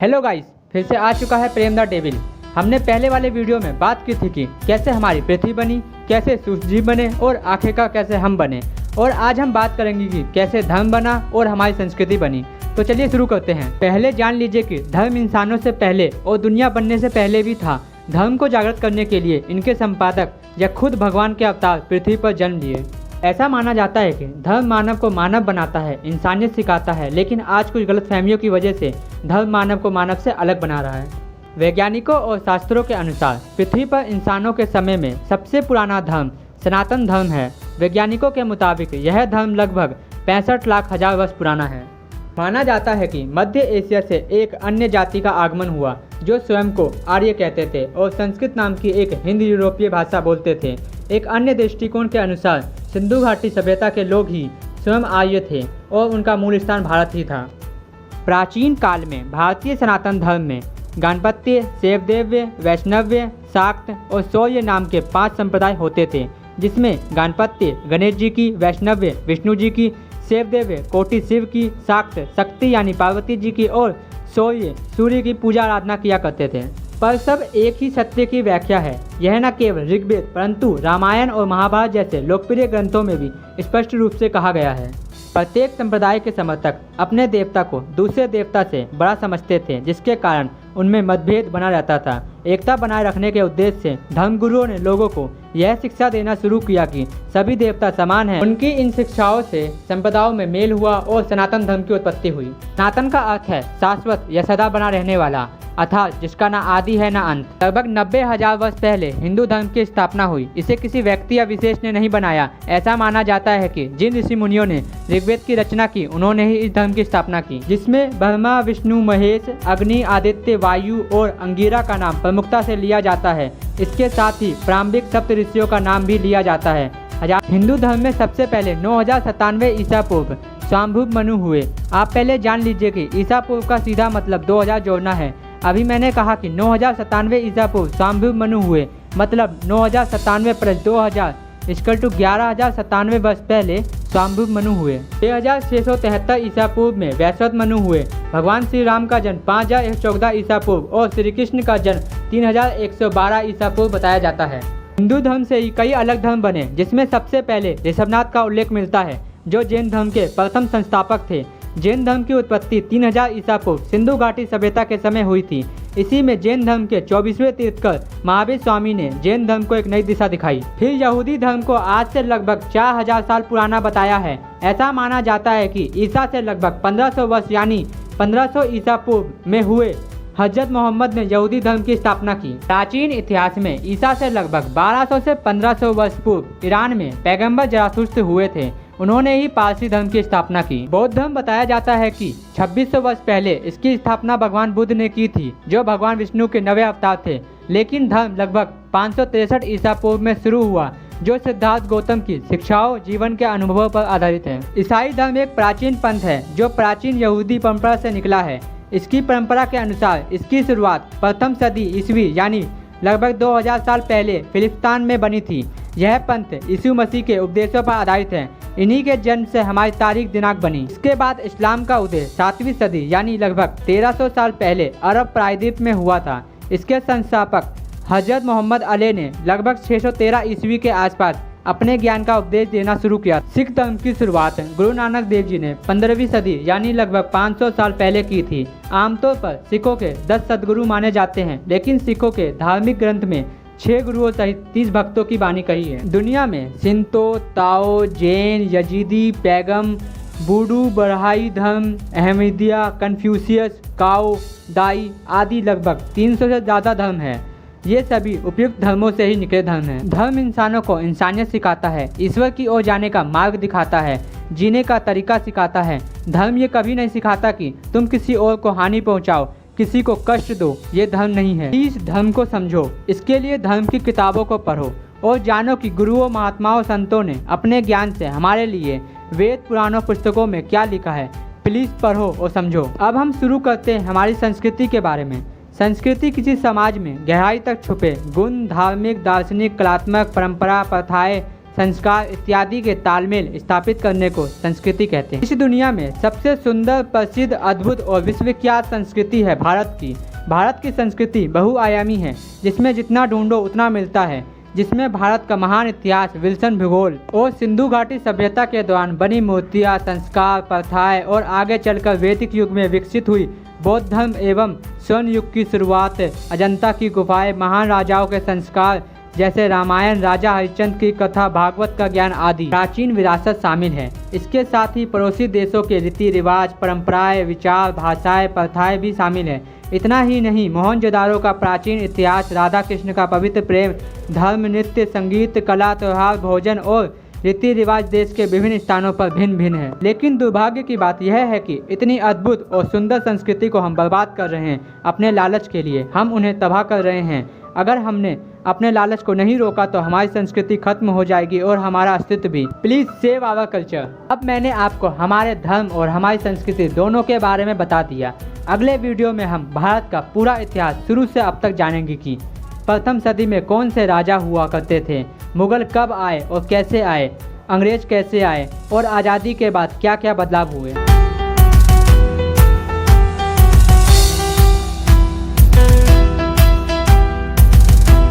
Hello guys, फिर से आ चुका है प्रेम द डेविल। हमने पहले वाले वीडियो में बात की थी कि कैसे हमारी पृथ्वी बनी, कैसे सूर्य बने और आखिरकार कैसे हम बने। और आज हम बात करेंगे कि कैसे धर्म बना और हमारी संस्कृति बनी। तो चलिए शुरू करते हैं। पहले जान लीजिए कि धर्म इंसानों से पहले और दुनिया बनने से पहले भी था। धर्म को जागृत करने के लिए इनके संपादक या खुद भगवान के अवतार पृथ्वी पर जन्म लिए। ऐसा माना जाता है कि धर्म मानव को मानव बनाता है, इंसानियत सिखाता है, लेकिन आज कुछ गलतफहमियों की वजह से धर्म मानव को मानव से अलग बना रहा है। वैज्ञानिकों और शास्त्रों के अनुसार पृथ्वी पर इंसानों के समय में सबसे पुराना धर्म सनातन धर्म है। वैज्ञानिकों के मुताबिक यह धर्म लगभग 65 लाख हजार वर्ष पुराना है। माना जाता है कि मध्य एशिया से एक अन्य जाति का आगमन हुआ जो स्वयं को आर्य कहते थे और संस्कृत नाम की एक हिंद यूरोपीय भाषा बोलते थे। एक अन्य दृष्टिकोण के अनुसार सिंधु घाटी सभ्यता के लोग ही स्वयं आर्य थे और उनका मूल स्थान भारत ही था। प्राचीन काल में भारतीय सनातन धर्म में गाणपत्य, शैवदेव्य, वैष्णव्य, शाक्त और शौर्य नाम के 5 संप्रदाय होते थे, जिसमें गाणपत्य गणेश जी की, वैष्णव्य विष्णु जी की, शैवदेव्य कोटि शिव की, शाक्त शक्ति यानी पार्वती जी की और शौर्य सूर्य की पूजा आराधना किया करते थे। पर सब एक ही सत्य की व्याख्या है। यह न केवल ऋग्वेद परंतु रामायण और महाभारत जैसे लोकप्रिय ग्रंथों में भी स्पष्ट रूप से कहा गया है। प्रत्येक संप्रदाय के समर्थक अपने देवता को दूसरे देवता से बड़ा समझते थे, जिसके कारण उनमें मतभेद बना रहता था। एकता बनाए रखने के उद्देश्य से धर्मगुरुओं ने लोगों को यह शिक्षा देना शुरू किया कि सभी देवता समान हैं। उनकी इन शिक्षाओं से संप्रदायों में मेल हुआ और सनातन धर्म की उत्पत्ति हुई। सनातन का अर्थ है शाश्वत या सदा बना रहने वाला, अर्थात जिसका ना आदि है ना अंत। लगभग 90,000 वर्ष पहले हिंदू धर्म की स्थापना हुई। इसे किसी व्यक्ति या विशेष ने नहीं बनाया। ऐसा माना जाता है कि जिन ऋषि मुनियों ने ऋग्वेद की रचना की, उन्होंने ही इस धर्म की स्थापना की, जिसमें ब्रह्मा, विष्णु, महेश, अग्नि, आदित्य, वायु और अंगिरा का नाम प्रमुखता से लिया जाता है। इसके साथ ही प्रारंभिक सप्त ऋषियों का नाम भी लिया जाता है। हिंदू धर्म में सबसे पहले 9097 ईसा पूर्व स्वायंभुव मनु हुए। आप पहले जान लीजिए कि ईसा पूर्व का सीधा मतलब 2000 जोड़ना है। अभी मैंने कहा कि 9097 ईसा पूर्व स्वायंभुव मनु हुए, मतलब 9097 + 2000 = 11097 वर्ष पहले स्वायंभुव मनु हुए। 6673 ईसा पूर्व में वैश्वत मनु हुए। भगवान श्री राम का जन्म 5114 ईसा पूर्व और श्री कृष्ण का जन्म 3112 ईसा पूर्व बताया जाता है। हिंदू धर्म से ही कई अलग धर्म बने, जिसमें सबसे पहले ऋषभनाथ का उल्लेख मिलता है, जो जैन धर्म के प्रथम संस्थापक थे। जैन धर्म की उत्पत्ति 3000 ईसा पूर्व सिंधु घाटी सभ्यता के समय हुई थी। इसी में जैन धर्म के 24वें तीर्थंकर महावीर स्वामी ने जैन धर्म को एक नई दिशा दिखाई। फिर यहूदी धर्म को आज से लगभग 4000 साल पुराना बताया है। ऐसा माना जाता है कि ईसा से लगभग 1500 वर्ष यानी 1500 ईसा पूर्व में हुए हजरत मोहम्मद ने यहूदी धर्म की स्थापना की। प्राचीन इतिहास में ईसा से लगभग 1200 से 1500 वर्ष पूर्व ईरान में पैगंबर जराथुस्त्र हुए थे। उन्होंने ही पारसी धर्म की स्थापना की। बौद्ध धर्म बताया जाता है कि 2600 वर्ष पहले इसकी स्थापना भगवान बुद्ध ने की थी, जो भगवान विष्णु के 9वें अवतार थे। लेकिन धर्म लगभग 563 ईसा पूर्व में शुरू हुआ, जो सिद्धार्थ गौतम की शिक्षाओं, जीवन के अनुभवों पर आधारित है। ईसाई धर्म एक प्राचीन पंथ है जो प्राचीन यहूदी परंपरा से निकला है। इसकी परंपरा के अनुसार इसकी शुरुआत प्रथम सदी ईस्वी यानी लगभग 2000 साल पहले फिलिस्तीन में बनी थी। यह पंथ यीशु मसीह के उपदेशों पर आधारित है। इन्हीं के जन्म से हमारी तारीख दिनांक बनी। इसके बाद इस्लाम का उदय 7वीं सदी यानी लगभग 1300 साल पहले अरब प्रायद्वीप में हुआ था। इसके संस्थापक हजरत मोहम्मद अली ने लगभग 613 ईस्वी के आसपास अपने ज्ञान का उपदेश देना शुरू किया। सिख धर्म की शुरुआत गुरु नानक देव जी ने 15वीं सदी यानी लगभग 500 साल पहले की थी। आमतौर पर सिखों के 10 सदगुरु माने जाते हैं, लेकिन सिखों के धार्मिक ग्रंथ में 6 गुरुओं सहित 30 भक्तों की बानी कही है। दुनिया में सिंतो, ताओ, जैन, यजीदी, पैगम, बूडू, बरहाई धर्म, अहमदिया, कन्फ्यूशियस, काओ, दाई आदि लगभग 300 से ज़्यादा धर्म है। ये सभी उपयुक्त धर्मों से ही निकले धर्म हैं। धर्म इंसानों को इंसानियत सिखाता है, ईश्वर की ओर जाने का मार्ग दिखाता है, जीने का तरीका सिखाता है। धर्म ये कभी नहीं सिखाता कि तुम किसी और को हानि पहुँचाओ, किसी को कष्ट दो। ये धर्म नहीं है। इस धर्म को समझो। इसके लिए धर्म की किताबों को पढ़ो और जानो कि गुरुओं, महात्माओं, संतों ने अपने ज्ञान से हमारे लिए वेद, पुराणों, पुस्तकों में क्या लिखा है। प्लीज़ पढ़ो और समझो। अब हम शुरू करते हैं हमारी संस्कृति के बारे में। संस्कृति किसी समाज में गहराई तक छुपे गुण, धार्मिक, दार्शनिक, कलात्मक, परंपरा, प्रथाएं, संस्कार इत्यादि के तालमेल स्थापित करने को संस्कृति कहते हैं। इस दुनिया में सबसे सुंदर, प्रसिद्ध, अद्भुत और विश्वविख्यात संस्कृति है भारत की। भारत की संस्कृति बहुआयामी है, जिसमें जितना ढूंढो उतना मिलता है, जिसमें भारत का महान इतिहास, विल्सन भूगोल और सिंधु घाटी सभ्यता के दौरान बनी मूर्तियाँ, संस्कार, प्रथाएं और आगे चलकर वैदिक युग में विकसित हुई बौद्ध धर्म एवं स्वर्ण युग की शुरुआत, अजंता की गुफाएं, महान राजाओं के संस्कार जैसे रामायण, राजा हरिश्चंद्र की कथा, भागवत का ज्ञान आदि प्राचीन विरासत शामिल है। इसके साथ ही पड़ोसी देशों के रीति रिवाज, परंपराएं, विचार, भाषाएं, प्रथाएं भी शामिल है। इतना ही नहीं, मोहनजोदाड़ो का प्राचीन इतिहास, राधा कृष्ण का पवित्र प्रेम, धर्म, नृत्य, संगीत, कला, त्योहार, भोजन और रीति रिवाज देश के विभिन्न स्थानों पर भिन्न भिन्न है। लेकिन दुर्भाग्य की बात यह है कि इतनी अद्भुत और सुंदर संस्कृति को हम बर्बाद कर रहे हैं अपने लालच के लिए। हम उन्हें तबाह कर रहे हैं। अगर हमने अपने लालच को नहीं रोका तो हमारी संस्कृति खत्म हो जाएगी और हमारा अस्तित्व भी। Please save our culture. अब मैंने आपको हमारे धर्म और हमारी संस्कृति दोनों के बारे में बता दिया। अगले वीडियो में हम भारत का पूरा इतिहास शुरू से अब तक जानेंगे कि प्रथम सदी में कौन से राजा हुआ करते थे, मुगल कब आए और कैसे आए, अंग्रेज कैसे आए और आज़ादी के बाद क्या क्या बदलाव हुए।